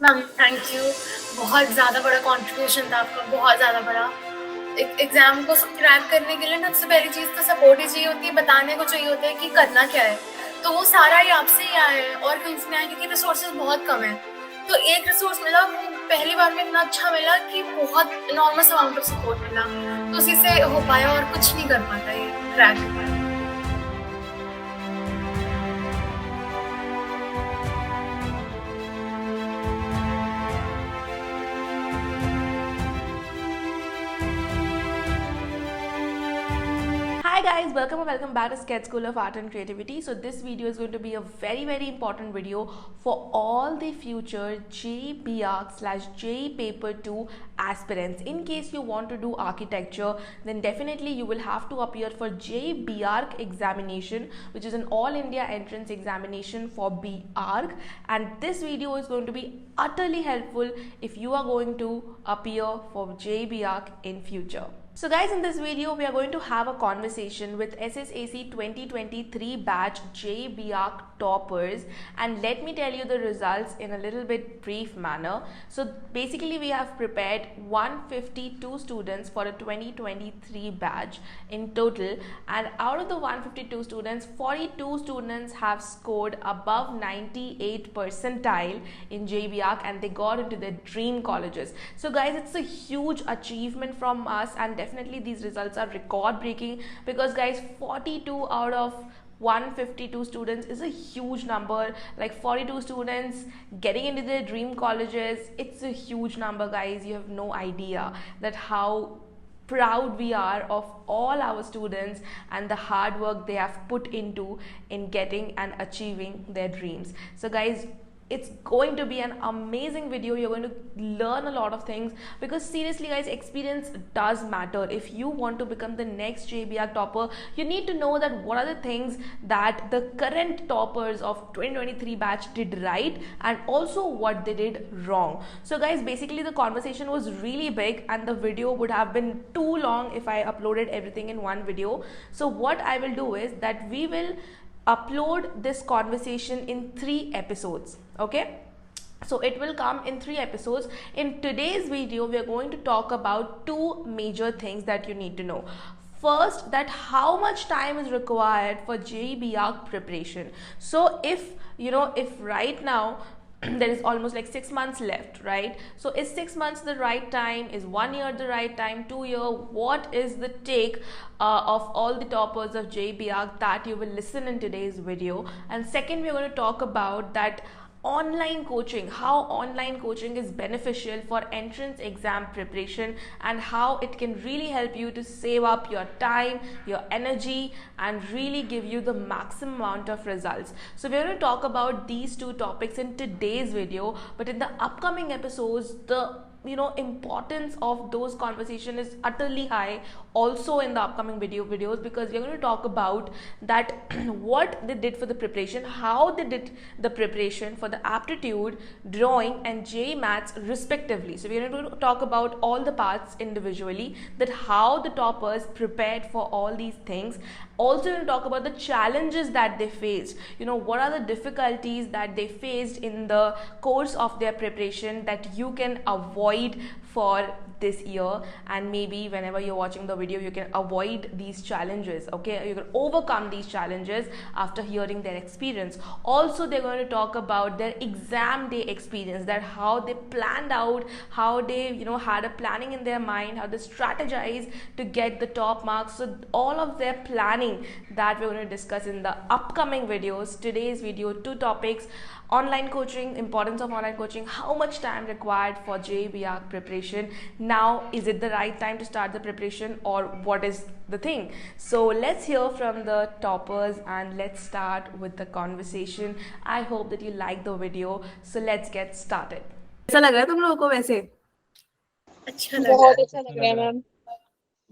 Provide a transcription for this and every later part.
Ma'am thank you. बहुत ज़्यादा बड़ा कंट्रीब्यूशन था आपका, बहुत ज़्यादा बड़ा। एक एग्ज़ाम को क्रैक करने के लिए ना सबसे पहली चीज़ तो सपोर्ट ही चाहिए होती है, बताने को चाहिए होता है कि करना क्या है। तो वो सारा ही आपसे ही आया है और कहीं से नहीं आया क्योंकि रिसोर्सेज़ बहुत कम है। तो एक रिसोर्स मिला, वो पहली बार में इतना अच्छा मिला कि बहुत इनॉर्मस अमाउंट ऑफ सपोर्ट मिला। तो उसी से हो पाया और कुछ नहीं कर पाता ये crack. Hi guys, welcome or welcome back to Sketch School of Art and Creativity. So this video is going to be a very important video for all the future JEE/JEE Paper 2 aspirants. In case you want to do architecture, then definitely you will have to appear for JEE BARC examination, which is an all India entrance examination for BARC, and this video is going to be utterly helpful if you are going to appear for JEE BARC in future. So guys, in this video we are going to have a conversation with SSAC 2023 batch JBARC toppers, and let me tell you the results in a little bit brief manner. So basically we have prepared 152 students for a 2023 batch in total, and out of the 152 students, 42 students have scored above 98 percentile in JBARC and they got into their dream colleges. So guys, it's a huge achievement from us, and definitely these results are record breaking because guys, 42 out of 152 students is a huge number. Like 42 students getting into their dream colleges, it's a huge number guys. You have no idea that how proud we are of all our students and the hard work they have put into in getting and achieving their dreams. So guys, it's going to be an amazing video. You're going to learn a lot of things because seriously guys, experience does matter. If you want to become the next JBARC topper, you need to know that what are the things that the current toppers of 2023 batch did right and also what they did wrong. So guys, basically the conversation was really big and the video would have been too long if I uploaded everything in one video. So what I will do is that we will upload this conversation in 3 episodes. Okay, so it will come in 3 episodes. In today's video we are going to talk about 2 major things that you need to know. First, that how much time is required for JEE/BARC preparation. So if right now there is almost like 6 months left, right? So is 6 months the right time? Is 1 year the right time? 2 year? What is the take of all the toppers of JEE/BARC that you will listen in today's video? And second, we're going to talk about that online coaching, how online coaching is beneficial for entrance exam preparation and how it can really help you to save up your time, your energy, and really give you the maximum amount of results. So we're going to talk about these 2 topics in today's video, but in the upcoming episodes the importance of those conversation is utterly high also in the upcoming videos, because we're going to talk about that what they did for the preparation, how they did the preparation for the aptitude, drawing, and JEE maths respectively. So we're going to talk about all the parts individually, that how the toppers prepared for all these things. Also we're going to talk about the challenges that they faced, what are the difficulties that they faced in the course of their preparation that you can avoid for this year, and maybe whenever you're watching the video you can avoid these challenges. Okay, you can overcome these challenges after hearing their experience. Also they're going to talk about their exam day experience, that how they planned out, how they had a planning in their mind, how they strategized to get the top marks. So all of their planning that we're going to discuss in the upcoming videos. Today's video, 2 topics: online coaching, importance of online coaching, how much time required for JEE/BARC preparation. Now, is it the right time to start the preparation, or what is the thing? So let's hear from the toppers and let's start with the conversation. I hope that you like the video. So let's get started. कैसा लग रहा है तुम लोगों को? वैसे अच्छा लग रहा बहुत है। अच्छा लग रहा है मैम।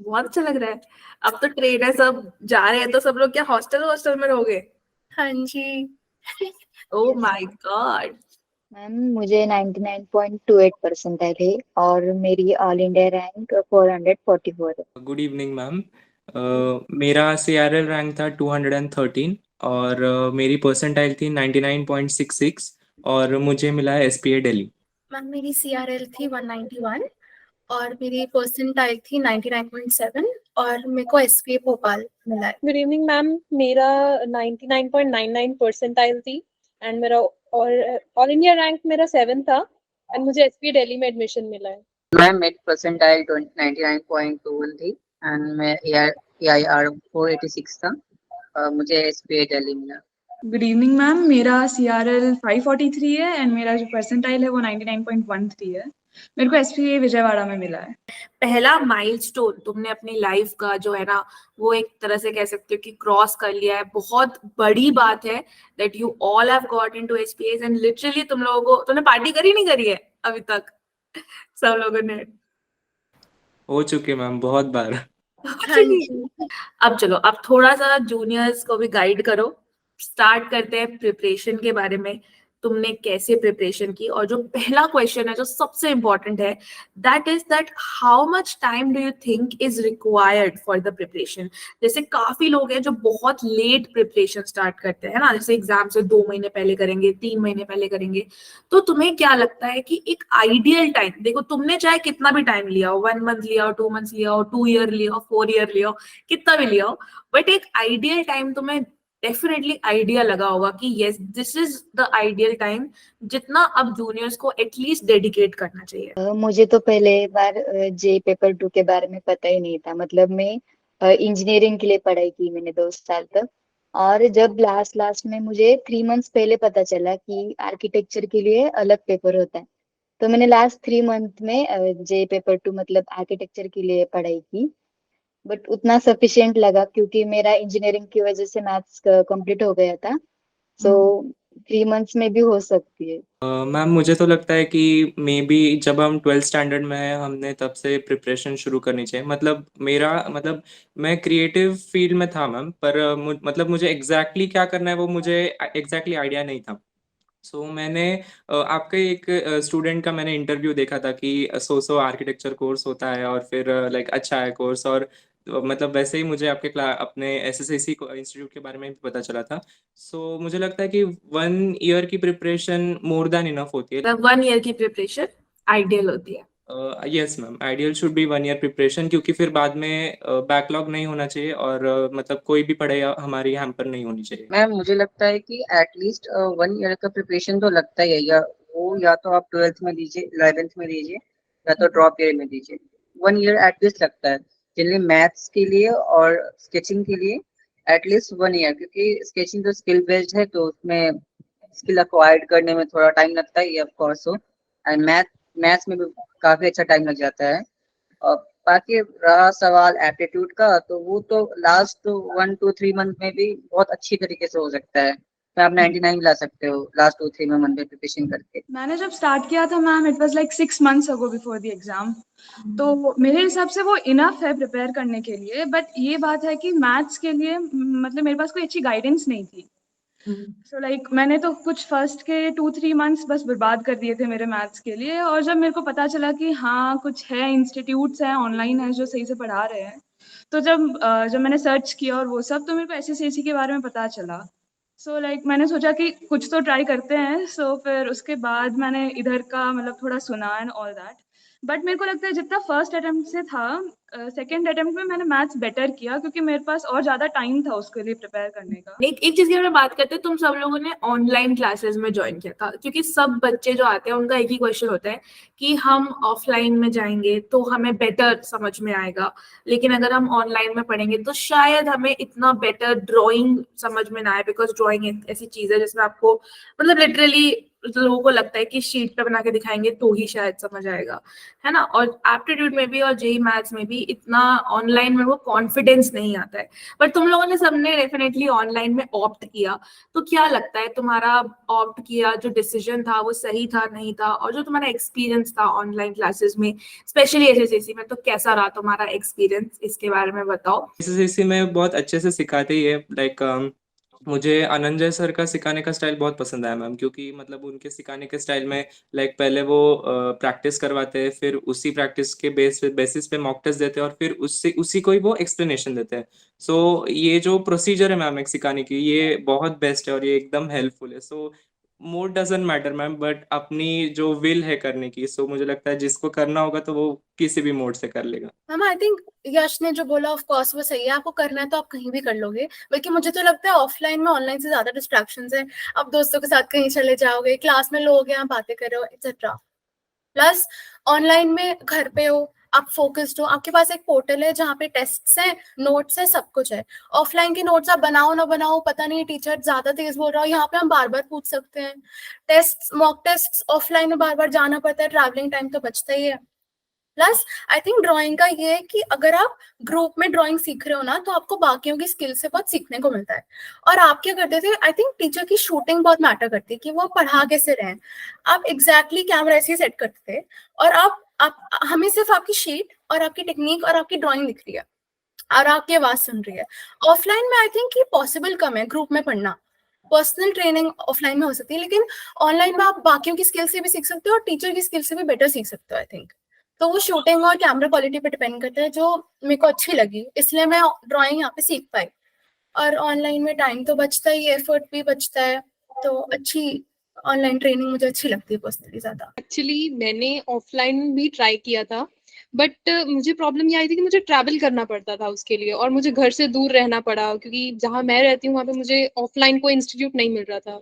बहुत अच्छा लग रहा है। अब तो ट्रेन है, सब जा रहे हैं, तो सब लोग क्या हॉस्टल में रहोगे? हाँ जी। Oh my God. मैम मुझे 99.28 परसेंटाइल है और मेरी ऑल इंडिया रैंक 444 है। Good evening ma'am. मेरा CRL रैंक था 213 और मेरी परसेंटाइल थी 99.66 और मुझे मिला है SPA दिल्ली। मैम मेरी CRL थी 191 और मेरी परसेंटाइल थी 99.7 और मेरे को SPA भोपाल मिला है। गुड इवनिंग मैम, मेरा 99.99 परसेंटाइल थी एंड मेरा और ऑल इंडिया रैंक मेरा 7 था एंड मुझे एसपी दिल्ली में एडमिशन मिला है। मैम मेरी परसेंटाइल 99.21 थी एंड मैं AIR 486 था। मुझे SPA दिल्ली मिला। गुड इवनिंग मैम, मेरा CRL 543 है एंड मेरा जो परसेंटाइल है वो 99.13 है। मेरे को SPA विजयवाड़ा में मिला है। पहला माइलस्टोन तुमने अपनी लाइफ का जो है ना वो एक तरह से कह सकते हो कि क्रॉस कर लिया है। बहुत बड़ी बात है that you all have got into SPAs and literally तुम लोगों को तुमने पार्टी करी नहीं करी है अभी तक सब लोगों ने? हो चुके मैम बहुत बार। हाँ जी। अब चलो अब थोड़ा सा जूनियर्स को भी गाइड करो। स्टार्ट करते हैं प्रिपरेशन के बारे में। तुमने कैसे प्रिपरेशन की और जो पहला क्वेश्चन है जो सबसे इंपॉर्टेंट है that is that how much time do you think is required for the preparation. जैसे काफी लोग हैं जो बहुत लेट प्रिपरेशन स्टार्ट करते हैं ना, जैसे एग्जाम से 2 महीने पहले करेंगे, 3 महीने पहले करेंगे। तो तुम्हें क्या लगता है कि एक आइडियल टाइम, देखो तुमने चाहे कितना भी टाइम लिया हो, 1 मंथ लिया हो, 2 मंथ्स लिया हो, 2 ईयर लिया हो, 4 ईयर लिया हो, कितना भी लिया हो, बट एक आइडियल टाइम तुम्हें डेफिनेटली आइडिया लगा होगा कि yes this is the ideal time जितना अब जूनियर्स को एटलीस्ट डेडिकेट करना चाहिए। मुझे तो पहले बार जे पेपर 2 के बारे में पता ही नहीं था। मतलब मैं इंजीनियरिंग के लिए पढ़ाई की मैंने 2 साल तक। और जब लास्ट लास्ट में मुझे 3 मंथ्स पहले पता चला कि आर्किटेक्चर के लिए अलग पेपर होता है, तो मैंने लास्ट 3 मंथ में जे पेपर 2 मतलब आर्किटेक्चर के लिए पढ़ाई की। बट उतना सफिशिएंट लगा क्योंकि मेरा इंजीनियरिंग की वजह से मैथ्स कंप्लीट हो गया था। सो 3 मंथ्स में भी हो सकती है। मैम मुझे तो लगता है कि मे बी जब हम 12th स्टैंडर्ड में हैं हमने तब से प्रिपरेशन शुरू करनी चाहिए। मतलब मेरा मतलब मैं क्रिएटिव फील्ड में था मैम, पर मतलब मुझे एग्जैक्टली क्या करना है वो मुझे एग्जैक्टली आइडिया नहीं था। सो मैंने आपके एक स्टूडेंट का मैंने इंटरव्यू देखा था कि सो आर्किटेक्चर कोर्स होता है और फिर लाइक अच्छा है कोर्स। और मतलब वैसे ही मुझे आपके अपने SSAC इंस्टीट्यूट के बारे में भी पता चला था। सो मुझे लगता है कि 1 ईयर की प्रिपरेशन मोर देन इनफ होती है। 1 ईयर की प्रिपरेशन आइडियल होती है। Yes ma'am, ideal should be 1 year preparation, क्योंकि फिर बाद में बैकलॉग नहीं होना चाहिए और मतलब कोई भी पढ़ाई हमारी हैम्पर नहीं होनी चाहिए। मैम मुझे लगता है कि एटलीस्ट 1 ईयर का प्रिपरेशन तो लगता ही है। या तो आप 12th में दीजिए, 11th में दीजिए, या तो ड्रॉप ईयर में दीजिए। 1 ईयर एटलीस्ट लगता है जनरली मैथ्स के लिए और स्केचिंग के लिए। एटलीस्ट 1 ईयर, क्योंकि स्केचिंग तो स्किल बेस्ड है तो उसमें स्किल अक्वायर्ड करने में थोड़ा टाइम लगता है, ये ऑफ कोर्स हो। एंड मैथ्स में भी काफी अच्छा टाइम लग जाता है। और बाकी रहा सवाल एप्टीट्यूड का, तो वो तो लास्ट 1 to 3 मंथ में भी बहुत अच्छी तरीके से हो सकता है। तो आप 99 ला सकते हो लास्ट 2-3 मंथ में प्रिपरेशन करके। मैंने जब स्टार्ट किया था ma'am it was like 6 months ago before the exam, तो मेरे हिसाब से वो इनफ है प्रिपेयर करने के लिए। बट ये बात है कि मैथ्स के लिए मतलब मेरे पास कोई अच्छी गाइडेंस नहीं थी। सो लाइक मैंने तो कुछ फर्स्ट के 2-3 मंथ्स बस बर्बाद कर दिए थे मेरे मैथ्स के लिए। और जब मेरे को पता चला कि हाँ कुछ है, इंस्टीट्यूट्स हैं ऑनलाइन है जो सही से पढ़ा रहे हैं, तो जब मैंने सर्च किया और वो सब, तो मेरे को SSAC के बारे में पता चला। सो लाइक मैंने सोचा कि कुछ तो ट्राई करते हैं। सो फिर उसके बाद मैंने इधर का मतलब थोड़ा सुना एंड ऑल दैट। बट मेरे को लगता है जितना फर्स्ट अटेम्प्ट से था, सेकेंड अटेम्प्ट में मैंने मैथ्स बेटर किया क्योंकि मेरे पास और ज्यादा टाइम था उसके लिए प्रिपेयर करने का। एक चीज की अगर बात करते हैं, तुम सब लोगों ने ऑनलाइन क्लासेस में ज्वाइन किया था क्योंकि सब बच्चे जो आते हैं उनका एक ही क्वेश्चन होता है कि हम ऑफलाइन में जाएंगे तो हमें बेटर समझ में आएगा, लेकिन अगर हम ऑनलाइन में पढ़ेंगे तो शायद हमें इतना बेटर ड्राइंग समझ में ना आए। बिकॉज ड्राइंग एक ऐसी चीज है जिसमें आपको मतलब लिटरली लोगों को लगता है कि शीट पे बना के दिखाएंगे तो ही शायद समझ आएगा, है ना। और एप्टीट्यूड में भी और जेई मैथ्स में भी इतना ऑनलाइन में वो कॉन्फिडेंस नहीं आता है। पर तुम लोगों ने सबने डेफिनेटली ऑनलाइन में ऑप्ट किया, तो क्या लगता है तुम्हारा ऑप्ट किया जो डिसीजन था वो सही था नहीं था? और जो तुम्हारा एक्सपीरियंस था ऑनलाइन क्लासेस में स्पेशली SSAC में, तो कैसा रहा तुम्हारा एक्सपीरियंस, इसके बारे में बताओ। SSAC में बहुत अच्छे से सिखाते ही है। लाइक मुझे अनंजय सर का सिखाने का स्टाइल बहुत पसंद आया मैम, क्योंकि मतलब उनके सिखाने के स्टाइल में लाइक पहले वो प्रैक्टिस करवाते हैं, फिर उसी प्रैक्टिस के बेसिस पे मॉक टेस्ट देते हैं और फिर उसी को ही वो एक्सप्लेनेशन देते हैं। सो ये जो प्रोसीजर है मैम एक सिखाने की, ये बहुत बेस्ट है और ये एकदम हेल्पफुल है। सो mode doesn't matter ma'am, but अपनी जो विल है करने की, सो मुझे लगता है जिसको करना होगा तो वो किसी भी मोड से कर लेगा। मैम आई थिंक यश ने जो बोला ऑफ कोर्स वो सही है, आपको करना है तो आप कहीं भी कर लोगे, बल्कि मुझे तो लगता है ऑफलाइन में ऑनलाइन से ज्यादा डिस्ट्रैक्शंस है। आप दोस्तों के साथ कहीं चले जाओगे, क्लास में लोग हैं, आप बातें कर रहे हो एक्सेट्रा। प्लस ऑनलाइन में घर पे हो, आप फोकस्ड हो, आपके पास एक पोर्टल है जहाँ पे टेस्ट्स हैं, नोट्स है, सब कुछ है। ऑफलाइन के नोट्स आप बनाओ ना बनाओ पता नहीं, टीचर ज्यादा तेज बोल रहा हो, यहाँ पे हम बार बार पूछ सकते हैं। टेस्ट मॉक टेस्ट ऑफलाइन में बार बार जाना पड़ता है, ट्रैवलिंग टाइम तो बचता ही है। प्लस आई थिंक ड्राइंग का ये है कि अगर आप ग्रुप में ड्राइंग सीख रहे हो ना, तो आपको बाकियों की स्किल से बहुत सीखने को मिलता है। और आप क्या करते थे, आई थिंक टीचर की शूटिंग बहुत मैटर करती है कि वो पढ़ा कैसे रहे हैं। आप एग्जैक्टली कैमरा ऐसे ही सेट करते थे और आप हमें सिर्फ आपकी शीट और आपकी टेक्निक और आपकी ड्राइंग दिख रही है और आपकी आवाज सुन रही है। ऑफलाइन में आई थिंक ये पॉसिबल कम है ग्रुप में पढ़ना। पर्सनल ट्रेनिंग ऑफलाइन में हो सकती है, लेकिन ऑनलाइन में आप बाकियों की स्किल से भी सीख सकते हो और टीचर की स्किल से भी बेटर सीख सकते हो आई थिंक। तो वो शूटिंग और कैमरा क्वालिटी पे डिपेंड करता है, जो मेरे को अच्छी लगी, इसलिए मैं ड्राइंग यहाँ पे सीख पाई। और ऑनलाइन में टाइम तो बचता ही है, एफर्ट भी बचता है, तो अच्छी ऑनलाइन ट्रेनिंग मुझे अच्छी लगती है पर्सनली ज्यादा। एक्चुअली मैंने ऑफलाइन भी ट्राई किया था, बट मुझे प्रॉब्लम ये आई थी कि मुझे ट्रैवल करना पड़ता था उसके लिए, और मुझे घर से दूर रहना पड़ा, क्योंकि जहाँ मैं रहती हूँ वहाँ पे मुझे ऑफलाइन कोई इंस्टीट्यूट नहीं मिल रहा था।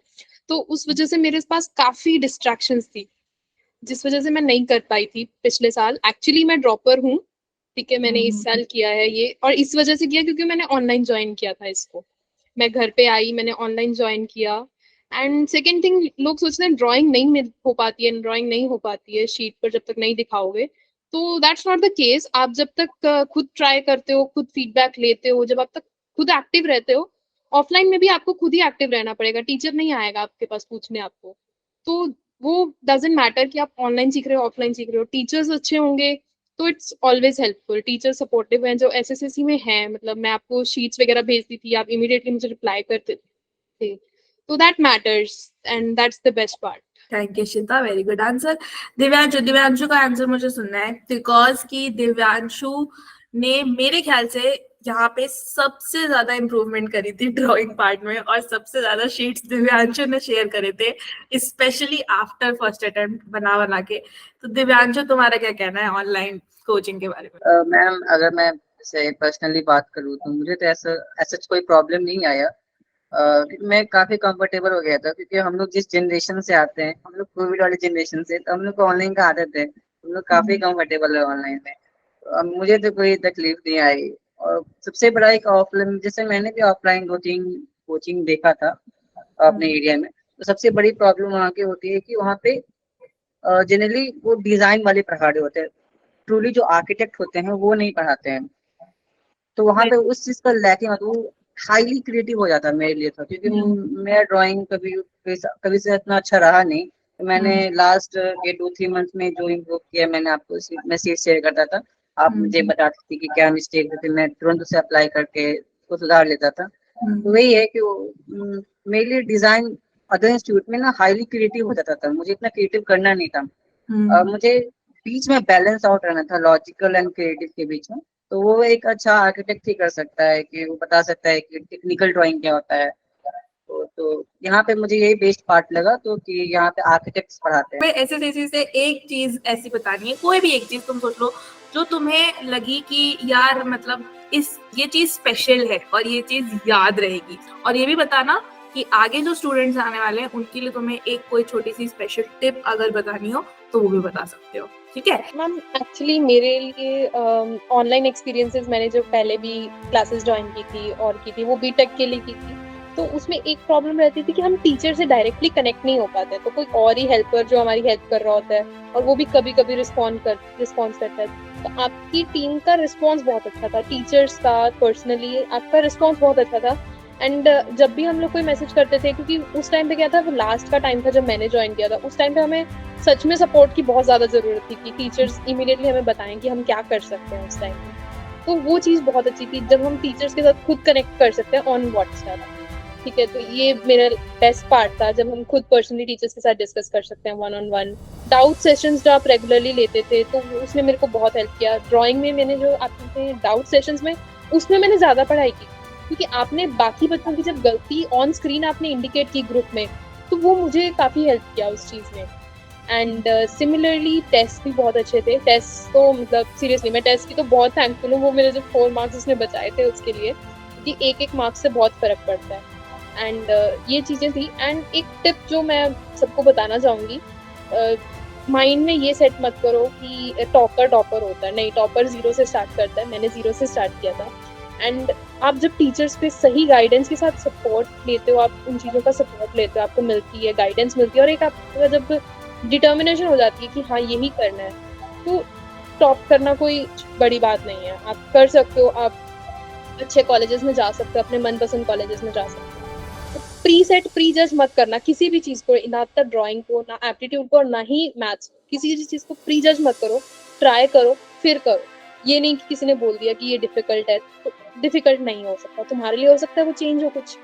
तो उस वजह से मेरे पास काफी डिस्ट्रैक्शंस थी, जिस वजह से मैं नहीं कर पाई थी पिछले साल। एक्चुअली मैं ड्रॉपर हूँ, ठीक है, मैंने इस साल किया है ये, और इस वजह से किया क्योंकि मैंने ऑनलाइन ज्वाइन किया था इसको। मैं घर पे आई, मैंने ऑनलाइन ज्वाइन किया। एंड सेकेंड थिंग, लोग सोचते हैं ड्राइंग नहीं हो पाती है, ड्राइंग नहीं हो पाती है शीट पर जब तक नहीं दिखाओगे, तो दैट्स नॉट द केस। आप जब तक खुद ट्राई करते हो, खुद फीडबैक लेते हो, जब आप तक खुद एक्टिव रहते हो, ऑफलाइन में भी आपको खुद ही एक्टिव रहना पड़ेगा, टीचर नहीं आएगा आपके पास पूछने आपको। तो वो डजेंट मैटर कि आप ऑनलाइन सीख रहे हो ऑफलाइन सीख रहे हो, टीचर्स अच्छे होंगे तो it's always helpful. Teacher supportive हैं जो एसएससी में हैं, मतलब मैं आपको शीट्स वगैरह भेजती थी, आप इमीडिएटली मुझे रिप्लाई करते थे, तो that matters and that's the best part. Thank you Shilpa, very good answer. Divyanshu का आंसर मुझे सुनना है, बिकॉज कि दिव्यांशु ने मेरे ख्याल से यहाँ पे सबसे ज्यादा इम्प्रूवमेंट करी थी ड्राइंग पार्ट में, और सबसे ज्यादा शीट्स दिव्यांशु ने शेयर करे थे, स्पेशली आफ्टर फर्स्ट अटेम्प्ट बना के। तो दिव्यांशु, तुम्हारा क्या कहना है ऑनलाइन कोचिंग के बारे में? मैम, अगर मैं से पर्सनली बात करूँ तो मुझे तो ऐसा कोई प्रॉब्लम नहीं आया। मैं काफी कंफर्टेबल हो गया था, क्योंकि हम लोग जिस जनरेशन से आते हैं, हम लोग कोविड वाले जनरेशन से, तो हम लोग को ऑनलाइन का आदत है, हम लोग काफी कंफर्टेबल है ऑनलाइन में। तो मुझे तो कोई तकलीफ नहीं आई। और सबसे बड़ा एक ऑफलाइन, जैसे मैंने भी ऑफलाइन कोचिंग देखा था अपने एरिया में, तो सबसे बड़ी प्रॉब्लम वहाँ की होती है कि वहाँ पे जनरली वो डिजाइन वाले पढ़ाते होते हैं, ट्रूली जो आर्किटेक्ट होते हैं वो नहीं पढ़ाते हैं। तो वहाँ पे उस चीज का लैकिंग, वो हाईली क्रिएटिव हो जाता है मेरे लिए था, क्योंकि मेरा ड्राइंग कभी से इतना अच्छा रहा नहीं। तो मैंने लास्ट ये 2-3 मंथ में जो इम्प्रूव किया, मैंने आपको मैं सीट शेयर करता था, आप मुझे बताती थी कि क्या मिस्टेक होती, मैं तुरंत उसे अप्लाई करके उसको सुधार लेता था। तो वही है कि मेरे लिए डिजाइन अदर इंस्टीट्यूट में ना हाईली क्रिएटिव हो जाता था, मुझे इतना क्रिएटिव करना नहीं था। मुझे बीच में बैलेंस आउट रहना था, लॉजिकल एंड क्रिएटिव के बीच में। तो वो एक अच्छा आर्किटेक्ट ही कर सकता है कि वो बता सकता है कि टेक्निकल ड्राइंग क्या होता है। तो यहाँ पे मुझे यही बेस्ट पार्ट लगा, तो कि यहाँ पे आर्किटेक्ट्स पढ़ाते हैं। एसएससी से एक चीज ऐसी बतानी है, कोई भी एक चीज तुम सोच लो जो तुम्हें लगी कि यार मतलब ये चीज स्पेशल है और ये चीज याद रहेगी, और ये भी बताना कि आगे जो स्टूडेंट्स आने वाले हैं उनके लिए तुम्हें एक कोई छोटी सी स्पेशल टिप अगर बतानी हो तो वो भी बता सकते हो, ठीक है? मैम एक्चुअली मेरे लिए ऑनलाइन एक्सपीरियंसेस मैंने जो पहले भी क्लासेस ज्वाइन की थी और की थी, वो बीटेक के लिए की थी। तो उसमें एक प्रॉब्लम रहती थी कि हम टीचर से डायरेक्टली कनेक्ट नहीं हो पाते, तो कोई और ही हेल्पर जो हमारी हेल्प कर रहा होता है, और वो भी कभी कभी रिस्पॉन्स करता है। तो आपकी टीम का रिस्पॉन्स बहुत अच्छा था, टीचर्स का पर्सनली आपका रिस्पॉन्स बहुत अच्छा था। एंड जब भी हम लोग कोई मैसेज करते थे, क्योंकि उस टाइम पे क्या था, वो लास्ट का टाइम था जब मैंने ज्वाइन किया था, उस टाइम पे हमें सच में सपोर्ट की बहुत ज्यादा जरूरत थी कि टीचर्स इमीडिएटली हमें बताएं कि हम क्या कर सकते हैं उस टाइम पे। तो वो चीज बहुत अच्छी थी, जब हम टीचर्स के साथ खुद कनेक्ट कर सकते हैं ऑन व्हाट्सएप, ठीक है। तो ये मेरा बेस्ट पार्ट था, जब हम खुद पर्सनली टीचर्स के साथ डिस्कस कर सकते हैं one on one. Doubt sessions जो आप रेगुलरली लेते थे, तो उसने मेरे को बहुत हेल्प किया। ड्राइंग में मैंने जो आपके डाउट सेशंस में, उसमें मैंने ज्यादा पढ़ाई की, क्योंकि आपने बाकी बच्चों की जब गलती ऑन स्क्रीन आपने इंडिकेट की ग्रुप में, तो वो मुझे काफ़ी हेल्प किया उस चीज़ में। एंड सिमिलरली टेस्ट भी बहुत अच्छे थे। टेस्ट तो मतलब सीरियसली मैं टेस्ट की तो बहुत थैंकफुल हूँ, वो मेरे जो 4 मार्क्स उसने बचाए थे उसके लिए, क्योंकि एक-एक मार्क्स से बहुत फ़र्क पड़ता है। एंड ये चीज़ें थी। एंड एक टिप जो मैं सबको बताना चाहूँगी, माइंड में ये सेट मत करो कि टॉपर होता है, नहीं, टॉपर 0 से स्टार्ट करता है, मैंने 0 से स्टार्ट किया था। एंड आप जब टीचर्स पे सही गाइडेंस के साथ सपोर्ट लेते हो, आप उन चीज़ों का सपोर्ट लेते हो, आपको मिलती है, गाइडेंस मिलती है और एक आपका जब डिटर्मिनेशन हो जाती है कि हाँ यही करना है, तो टॉप करना कोई बड़ी बात नहीं है। आप कर सकते हो, आप अच्छे कॉलेजेस में जा सकते हो, अपने मनपसंद कॉलेजेस में जा सकते हो। तो प्री जज मत करना किसी भी चीज़ को, ना तो ड्राइंग को, ना एप्टीट्यूड को और ना ही मैथ्स को। किसी भी चीज़ को प्री जज मत करो, ट्राई करो, फिर करो। ये नहीं कि किसी ने बोल दिया कि ये डिफ़िकल्ट है, तो डिफ़िकल्ट नहीं हो सकता। तुम्हारे लिए हो सकता है वो चेंज हो कुछ,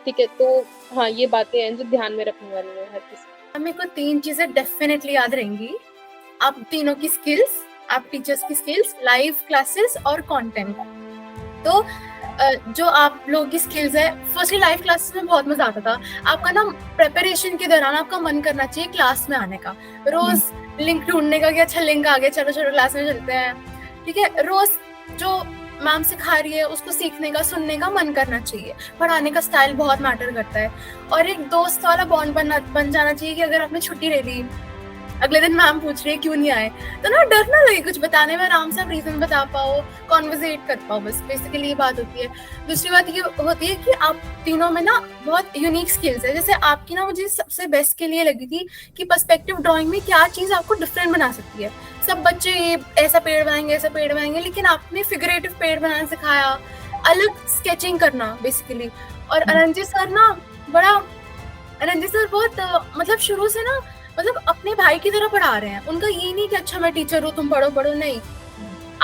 ठीक है? तो हाँ, ये बातें हैं जो ध्यान में रखने वाली हैं हर किसी। मेरे को 3 चीज़ें डेफ़िनेटली याद रहेंगी। आप तीनों की स्किल्स, आप टीचर्स की स्किल्स, लाइव क्लासेस और कंटेंट। तो जो आप लोगों की स्किल्स है, फर्स्टली लाइव क्लासेस में बहुत मजा आता था। आपका ना प्रिपरेशन के दौरान आपका मन करना चाहिए क्लास में आने का, रोज लिंक ढूंढने का कि अच्छा लिंक आ गया, चलो चलो क्लास में चलते हैं, ठीक है। रोज जो मैम सिखा रही है उसको सीखने का, सुनने का मन करना चाहिए। पढ़ाने का स्टाइल बहुत मैटर करता है। और एक दोस्त वाला बॉन्ड बन जाना चाहिए कि अगर आपने छुट्टी ले ली, अगले दिन मैम पूछ रही है क्यों नहीं आए, तो ना डर ना लगे कुछ बताने में, आराम से आप रीजन बता पाओ, कॉन्वर्सेट कर पाओ, बस बेसिकली ये बात होती है। दूसरी बात ये होती है कि आप तीनों में ना बहुत यूनिक स्किल्स है। जैसे आपकी ना मुझे सबसे बेस्ट के लिए लगी थी कि पर्सपेक्टिव ड्राइंग में क्या चीज़ आपको डिफरेंट बना सकती है। सब बच्चे ये ऐसा पेड़ बनाएंगे, लेकिन आपने फिगरेटिव पेड़ बनाना सिखाया, अलग स्केचिंग करना बेसिकली। और अरंजी सर बहुत मतलब शुरू से ना मतलब अपने भाई की तरह पढ़ा रहे हैं। उनका ये नहीं कि अच्छा मैं टीचर हूँ तुम पढ़ो, नहीं।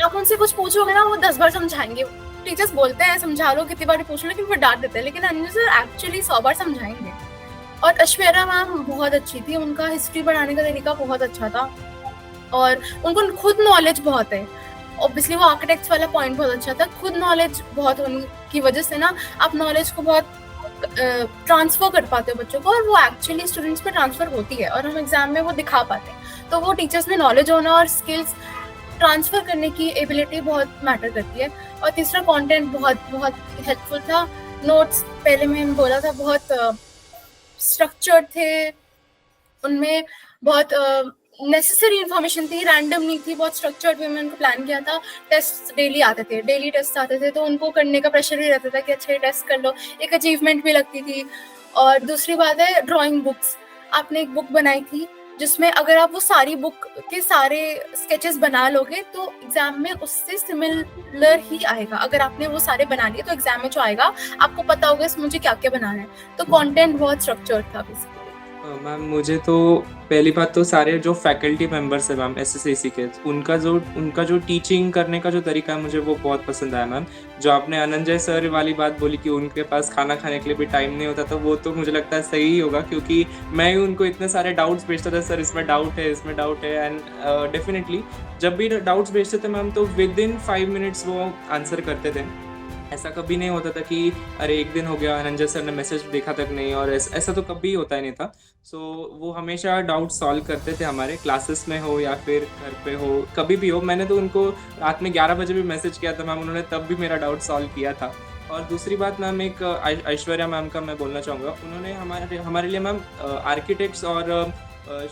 आप उनसे कुछ पूछोगे ना वो 10 बार समझाएंगे। टीचर्स बोलते हैं समझा लो, कितनी बार पूछ लो, लेकिन वो डांट देते हैं, लेकिन अंजू सर एक्चुअली 100 बार समझाएंगे। और ऐश्वर्या मैम बहुत अच्छी थी, उनका हिस्ट्री पढ़ाने का तरीका बहुत अच्छा था और उनको खुद नॉलेज बहुत है। ऑब्वियसली वो आर्किटेक्ट्स वाला पॉइंट बहुत अच्छा था। खुद नॉलेज बहुत होने की वजह से ना आप नॉलेज को बहुत ट्रांसफर कर पाते हो बच्चों को, और वो एक्चुअली स्टूडेंट्स पे ट्रांसफर होती है और हम एग्जाम में वो दिखा पाते हैं। तो वो टीचर्स में नॉलेज होना और स्किल्स ट्रांसफर करने की एबिलिटी बहुत मैटर करती है। और तीसरा कंटेंट बहुत हेल्पफुल था। नोट्स पहले मैंने बोला था बहुत स्ट्रक्चर्ड थे, उनमें बहुत नेसेसरी इन्फॉर्मेशन थी, रैंडम नहीं थी, बहुत स्ट्रक्चर्ड वे में उनको प्लान किया था। टेस्ट डेली आते थे, डेली टेस्ट आते थे, तो उनको करने का प्रेशर भी रहता था कि अच्छा टेस्ट कर लो, एक अचीवमेंट भी लगती थी। और दूसरी बात है ड्राइंग बुक्स। आपने एक बुक बनाई थी जिसमें अगर आप वो सारी बुक के सारे स्केचेस बना लोगे तो एग्जाम में उससे सिमिलर ही आएगा। अगर आपने वो सारे बना लिए तो एग्जाम में जो आएगा आपको पता होगा इसमें मुझे क्या क्या बनाना है। तो कंटेंट बहुत स्ट्रक्चर्ड था बेसिकली। मैम मुझे तो पहली बात तो सारे जो फैकल्टी मेंबर्स है मैम एसएसएसी के, उनका जो टीचिंग करने का जो तरीका है मुझे वो बहुत पसंद आया मैम। जो आपने अनंजय सर वाली बात बोली कि उनके पास खाना खाने के लिए भी टाइम नहीं होता, तो वो तो मुझे लगता है सही ही होगा, क्योंकि मैं ही उनको इतने सारे डाउट्स भेजता था, सर इसमें डाउट है, एंड डेफिनेटली जब भी डाउट्स भेजते थे मैम तो विद इन 5 मिनट्स वो आंसर करते थे। ऐसा कभी नहीं होता था कि अरे एक दिन हो गया अनंजय सर ने मैसेज देखा तक नहीं, और ऐसा तो कभी होता ही नहीं था। सो वो हमेशा डाउट सॉल्व करते थे, हमारे क्लासेस में हो या फिर घर पे हो, कभी भी हो। मैंने तो उनको रात में 11 बजे भी मैसेज किया था मैम, उन्होंने तब भी मेरा डाउट सॉल्व किया था। और दूसरी बात मैम, एक ऐश्वर्या मैम का मैं बोलना चाहूँगा, उन्होंने हमारे लिए मैम आर्किटेक्ट्स और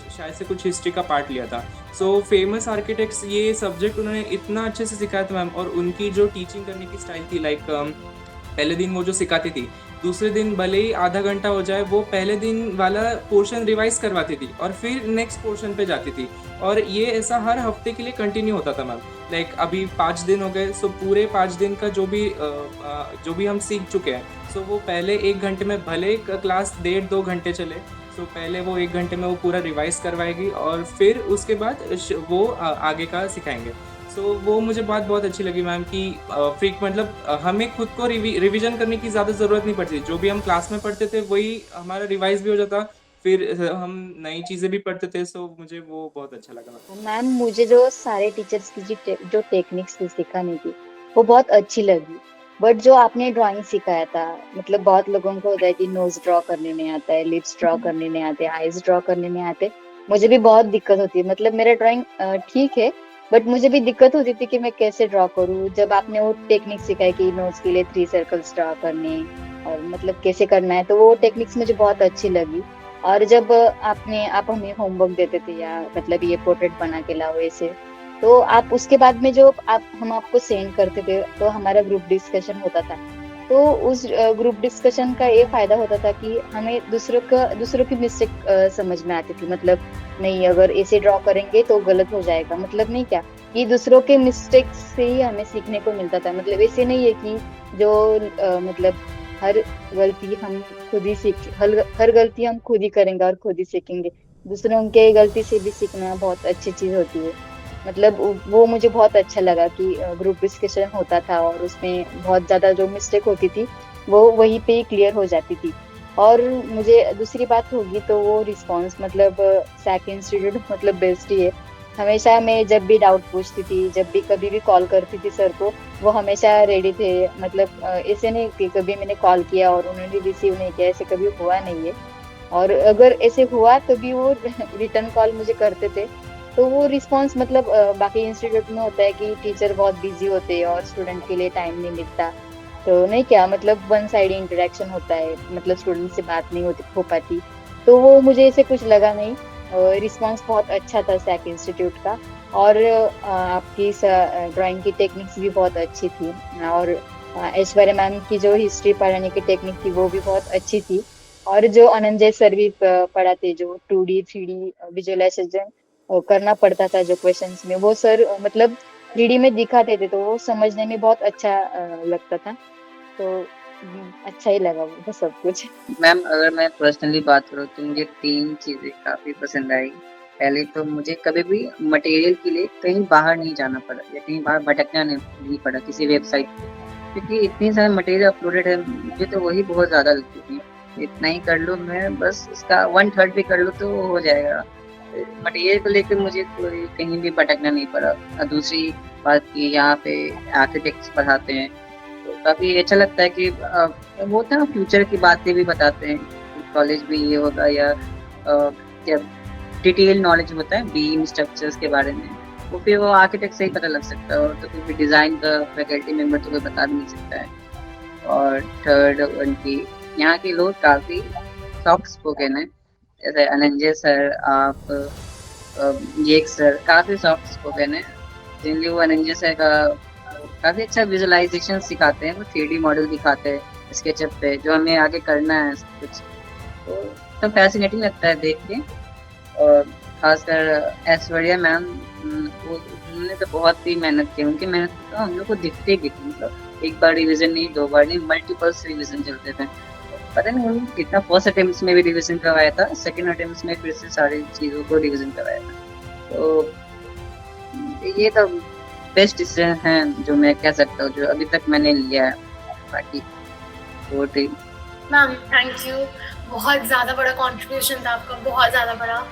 शायद से कुछ हिस्ट्री का पार्ट लिया था। सो फेमस आर्किटेक्ट्स ये सब्जेक्ट उन्होंने इतना अच्छे से सिखाया था मैम। और उनकी जो टीचिंग करने की स्टाइल थी, लाइक पहले दिन वो जो सिखाती थी, दूसरे दिन भले ही आधा घंटा हो जाए, वो पहले दिन वाला पोर्शन रिवाइज करवाती थी और फिर नेक्स्ट पोर्शन पे जाती थी। और ये ऐसा हर हफ्ते के लिए कंटिन्यू होता था मैम। लाइक अभी 5 दिन हो गए, सो पूरे 5 दिन का जो भी हम सीख चुके हैं, सो वो पहले 1 घंटे में, भले क्लास 1.5-2 घंटे चले, तो पहले वो 1 घंटे में वो पूरा रिवाइज करवाएगी और फिर उसके बाद वो आगे का सिखाएंगे। सो वो मुझे बात बहुत अच्छी लगी मैम कि मतलब हमें खुद को रिवीजन करने की ज़्यादा ज़रूरत नहीं पड़ती। जो भी हम क्लास में पढ़ते थे वही हमारा रिवाइज भी हो जाता, फिर हम नई चीज़ें भी पढ़ते थे। सो मुझे वो बहुत अच्छा लगा मैम। मुझे जो सारे टीचर्स की जो टेक्निक्स थी सिखाने की वो बहुत अच्छी लगी। बट जो आपने ड्राइंग सिखाया था, मतलब बहुत लोगों को होता है कि नोज ड्रॉ करने नहीं आता है, लिप्स ड्रॉ करने नहीं आते, आईज ड्रॉ करने नहीं आते। मुझे भी बहुत दिक्कत होती है, मतलब मेरा ड्राइंग ठीक है, बट मुझे भी दिक्कत होती थी कि मैं कैसे ड्रॉ करूँ। जब आपने वो टेक्निक सिखाई कि नोज के लिए 3 सर्कल्स ड्रॉ करने और मतलब कैसे करना है, तो वो टेक्निक्स मुझे बहुत अच्छी लगी। और जब आप हमें होमवर्क देते थे या मतलब ये पोर्ट्रेट बना के लाओ ऐसे, तो आप उसके बाद में जो हम आपको सेंड करते थे तो हमारा ग्रुप डिस्कशन होता था। तो उस ग्रुप डिस्कशन का ये फायदा होता था कि हमें दूसरों की मिस्टेक समझ में आती थी। मतलब नहीं, अगर ऐसे ड्रॉ करेंगे तो गलत हो जाएगा, मतलब नहीं क्या, ये दूसरों के मिस्टेक से ही हमें सीखने को मिलता था। मतलब ऐसे नहीं है कि जो मतलब हर गलती हम खुद ही हर गलती हम खुद ही करेंगे और खुद ही सीखेंगे। दूसरों के गलती से भी सीखना बहुत अच्छी चीज होती है। मतलब वो मुझे बहुत अच्छा लगा कि ग्रुप डिस्कशन होता था और उसमें बहुत ज्यादा जो मिस्टेक होती थी वो वहीं पे ही क्लियर हो जाती थी। और मुझे दूसरी बात होगी तो वो रिस्पांस, मतलब सैक इंस्टीट्यूट मतलब बेस्ट ही है। हमेशा मैं जब भी डाउट पूछती थी, जब भी कभी भी कॉल करती थी सर को, वो हमेशा रेडी थे। मतलब ऐसे नहीं कि कभी मैंने कॉल किया और उन्होंने रिसीव नहीं किया, ऐसे कभी हुआ नहीं है। और अगर ऐसे हुआ तो भी वो रिटर्न कॉल मुझे करते थे। तो वो रिस्पांस, मतलब बाकी इंस्टीट्यूट में होता है कि टीचर बहुत बिजी होते हैं और स्टूडेंट के लिए टाइम नहीं मिलता, तो नहीं क्या, मतलब वन साइड इंटरेक्शन होता है, मतलब स्टूडेंट से बात नहीं हो पाती। तो वो मुझे ऐसे कुछ लगा नहीं। रिस्पांस बहुत अच्छा था सैक इंस्टीट्यूट का। और आपकी ड्राइंग की टेक्निक्स भी बहुत अच्छी थी। और ऐश्वर्या मैम की जो हिस्ट्री पढ़ाने की टेक्निक थी वो भी बहुत अच्छी थी। और जो अनंजय सर भी पढ़ाते, जो 2D 3D विजुअलाइजेशन करना पड़ता था जो क्वेश्चंस में, वो सर मतलब 3D में दिखाते थे, तो वो समझने में बहुत अच्छा लगता था। तो अच्छा ही लगा वो सब कुछ। मैम अगर मैं पर्सनली बात करूँ तो मुझे 3 चीजें काफी पसंद आई। पहले तो मुझे कभी भी मटेरियल के लिए कहीं बाहर नहीं जाना पड़ा या कहीं बाहर भटकना नहीं पड़ा किसी वेबसाइट पे, क्योंकि इतनी सारे मटेरियल अपलोडेड है, मुझे तो वही बहुत ज्यादा लगती थी। इतना ही कर लूँ मैं, बस इसका 1/3 भी कर लूँ तो हो जाएगा। मटेरियल को लेकर मुझे कहीं भी भटकना नहीं पड़ा। और दूसरी बात की यहाँ पे आर्किटेक्ट्स पढ़ाते हैं तो काफी अच्छा लगता है कि वो होता है ना, फ्यूचर की बातें भी बताते हैं, कॉलेज में ये होगा या क्या डिटेल नॉलेज होता है बीम स्ट्रक्चर्स के बारे में, वो फिर वो आर्किटेक्ट से ही पता लग सकता है, और तो फिर डिजाइन का फैकल्टी मेंबर तो कोई बता भी नहीं सकता है। और थर्ड, उनकी यहाँ के लोग काफी सॉफ्ट स्पोकन है, जैसे अनंजय सर, आप येक सर काफी सॉफ्ट स्पोकन है। जिनली वो अनंजय सर का काफी अच्छा विजुअलाइजेशन सिखाते हैं, वो 3D मॉडल दिखाते हैं स्केचअप पे, जो हमें आगे करना है सब कुछ, तो फैसिनेटिंग लगता है देख के। और खासकर ऐश्वर्या मैम, उन्होंने तो बहुत ही मेहनत की, उनकी मेहनत तो हम लोग को दिखती मतलब एक बार रिवीजन नहीं, 2 बार नहीं, मल्टीपल्स रिवीजन चलते थे। पता नहीं उन्होंने कितना फर्स्ट अटेम्प्ट में भी रिवीजन करवाया था, सेकंड अटेम्प्ट में फिर से सारी चीज़ों को रिवीजन करवाया था। तो ये तो बेस्ट डिसीजन है जो मैं कह सकता हूँ, जो अभी तक मैंने लिया है। बाकी वो ठीक। मैम थैंक यू, बहुत ज़्यादा बड़ा कंट्रीब्यूशन था आपका, बहुत ज़्यादा बड़ा।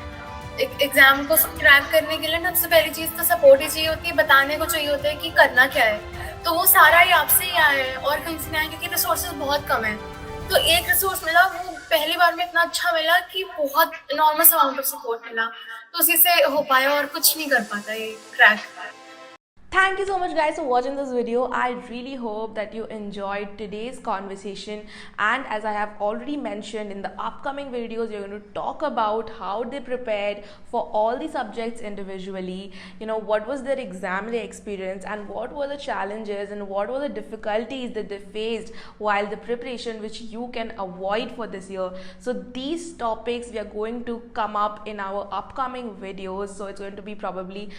एक एग्जाम को क्रैक करने के लिए ना सबसे पहली चीज़ तो सपोर्ट ही चाहिए होती है, बताने को चाहिए होता है कि करना क्या है। तो वो सारा ही आपसे ही आया है और कहीं से नहीं आया, क्योंकि रिसोर्सेज बहुत कम है। तो एक रिसोर्स मिला, वो पहली बार में इतना अच्छा मिला कि बहुत इनॉर्मस अमाउंट ऑफ सपोर्ट मिला, तो उसी से हो पाया, और कुछ नहीं कर पाता ये crack. Thank you so much guys for watching this video. I really hope that you enjoyed today's conversation, and as I have already mentioned, in the upcoming videos we're going to talk about how they prepared for all the subjects individually, you know, what was their exam day experience and what were the challenges and what were the difficulties that they faced while the preparation, which you can avoid for this year. So these topics we are going to come up in our upcoming videos, so it's going to be probably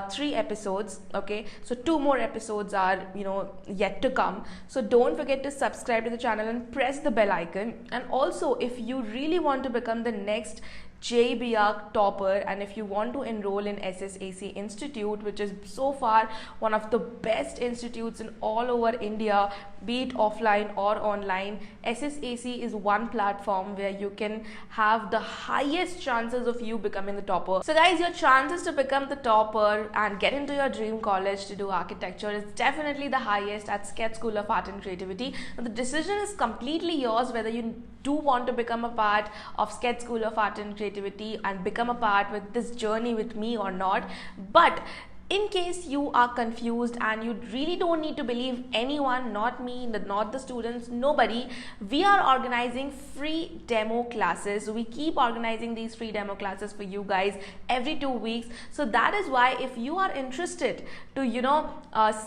3 episodes. Okay, so 2 more episodes are, you know, yet to come. So don't forget to subscribe to the channel and press the bell icon. And also, if you really want to become the next JBIAC topper, and if you want to enroll in SSAC Institute, which is so far one of the best institutes in all over India, be it offline or online, SSAC is one platform where you can have the highest chances of you becoming the topper. So guys, your chances to become the topper and get into your dream college to do architecture is definitely the highest at Sketch School of Art and Creativity. Now, the decision is completely yours whether you do want to become a part of Sketch School of Art and Creativity and become a part with this journey with me or not. But in case you are confused and you really don't need to believe anyone, not me, not the students, nobody, we are organizing free demo classes. We keep organizing these free demo classes for you guys every 2 weeks. So that is why if you are interested to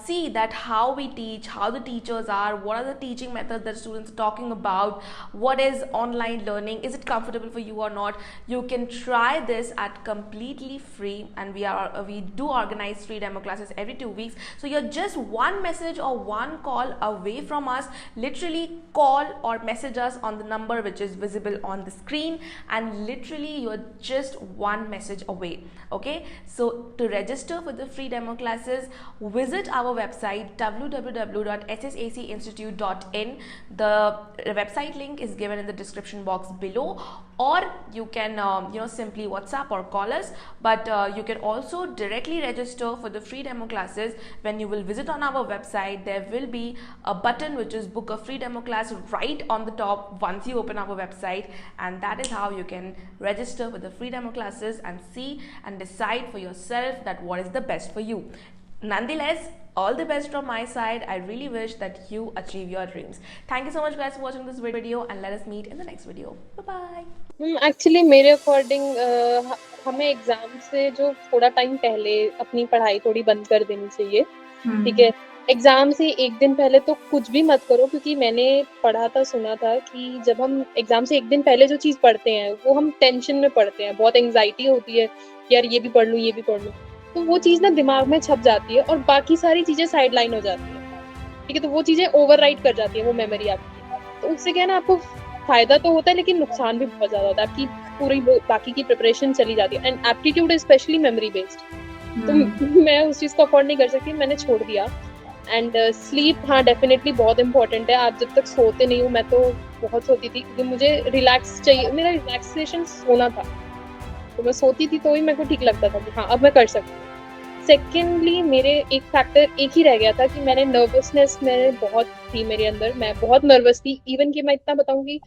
see that how we teach, how the teachers are, what are the teaching methods that students are talking about, what is online learning, is it comfortable for you or not, you can try this at completely free. And we do organize free demo classes every 2 weeks. So you're just one message or one call away from us. Literally call or message us on the number which is visible on the screen, and literally you're just one message away. Okay, so to register for the free demo classes, visit our website www.ssacinstitute.in. the website link is given in the description box below, or you can simply WhatsApp or call us. But you can also directly register for the free demo classes. When you will visit on our website, there will be a button which is book a free demo class right on the top once you open our website, and that is how you can register for the free demo classes and see and decide for yourself that what is the best for you. Nonetheless, all the best from my side. I really wish that you achieve your dreams. Thank you so much guys for watching this video, and let us meet in the next video. Bye bye. Actually मेरे according हमें exam से जो थोड़ा time पहले अपनी पढ़ाई थोड़ी बंद कर देनी चाहिए. ठीक है, एग्जाम से एक दिन पहले तो कुछ भी मत करो, क्योंकि मैंने पढ़ा था, सुना था कि जब हम एग्जाम से एक दिन पहले जो चीज पढ़ते हैं वो हम टेंशन में पढ़ते हैं, बहुत एंजाइटी होती है, यार ये भी पढ़ लूं, ये भी पढ़ लूं, तो वो चीज ना दिमाग में छप जाती है और बाकी सारी चीजें साइड लाइन हो जाती है. ठीक है, तो वो चीजें ओवरराइड कर जाती है वो मेमोरी आपकी. तो उससे क्या है ना, आपको फायदा तो होता है लेकिन नुकसान भी बहुत ज्यादा होता है. आपकी पूरी बाकी की प्रिपरेशन चली जाती है. And aptitude specially memory based, तो मैं उस चीज को अफोर्ड नहीं कर सकती, मैंने छोड़ दिया. एंड स्लीप, हाँ डेफिनेटली बहुत इंपॉर्टेंट है. आप जब तक सोते नहीं हो, मैं तो बहुत सोती थी क्योंकि मुझे रिलैक्स चाहिए, मेरा रिलैक्सेशन सोना था, तो मैं सोती थी तो ही मेरे को ठीक लगता था कि हाँ अब मैं कर सकती हूँ. सेकेंडली मेरे एक फैक्टर एक ही रह गया था कि मैंने नर्वसनेस मेरे बहुत थी मेरे अंदर, मैं बहुत नर्वस थी. इवन कि मैं इतना बताऊंगी,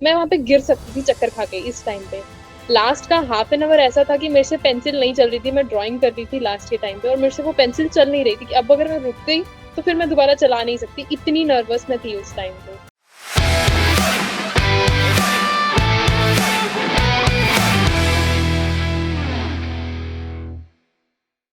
मैं वहाँ पे गिर सकती थी चक्कर खा के. इस टाइम पे लास्ट का हाफ एन आवर ऐसा था कि मेरे से पेंसिल नहीं चल रही थी, मैं ड्राइंग कर रही थी लास्ट के टाइम पे और मेरे से वो पेंसिल चल नहीं रही थी कि अब अगर मैं रुक गई तो फिर मैं दोबारा चला नहीं सकती. इतनी नर्वस मैं थी उस टाइम पे.